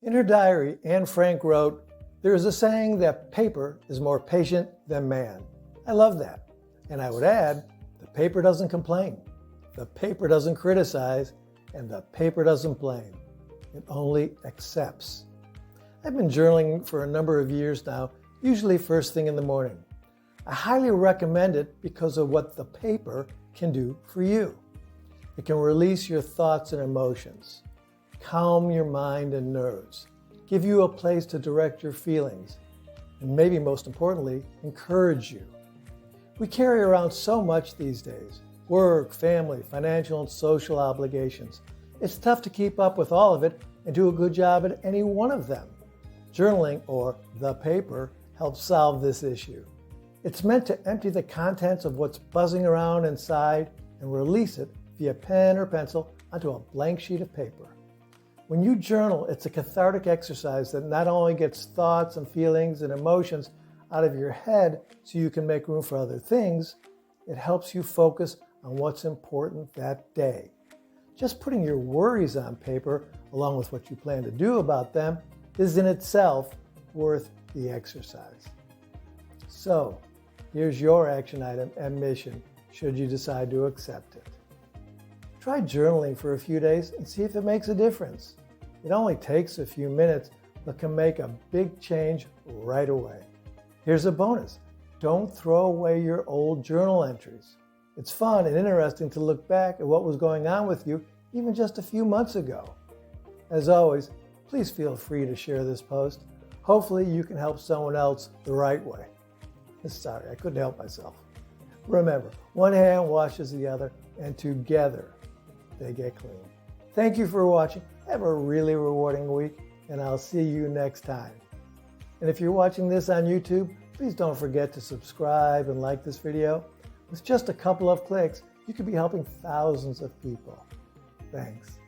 In her diary, Anne Frank wrote, "There is a saying that paper is more patient than man." I love that. And I would add, the paper doesn't complain, the paper doesn't criticize, and the paper doesn't blame. It only accepts. I've been journaling for a number of years now, usually first thing in the morning. I highly recommend it because of what the paper can do for you. It can release your thoughts and emotions, calm your mind and nerves, give you a place to direct your feelings, and maybe most importantly, encourage you. We carry around so much these days: work, family, financial and social obligations. It's tough to keep up with all of it and do a good job at any one of them. Journaling, or the paper, helps solve this issue. It's meant to empty the contents of what's buzzing around inside and release it via pen or pencil onto a blank sheet of paper. When you journal, it's a cathartic exercise that not only gets thoughts and feelings and emotions out of your head so you can make room for other things, it helps you focus on what's important that day. Just putting your worries on paper, along with what you plan to do about them, is in itself worth the exercise. So, here's your action item and mission should you decide to accept it. Try journaling for a few days and see if it makes a difference. It only takes a few minutes, but can make a big change right away. Here's a bonus. Don't throw away your old journal entries. It's fun and interesting to look back at what was going on with you even just a few months ago. As always, please feel free to share this post. Hopefully you can help someone else the right way. Sorry, I couldn't help myself. Remember, one hand washes the other, and together they get clean. Thank you for watching. Have a really rewarding week, and I'll see you next time. And if you're watching this on YouTube, please don't forget to subscribe and like this video. With just a couple of clicks, you could be helping thousands of people. Thanks.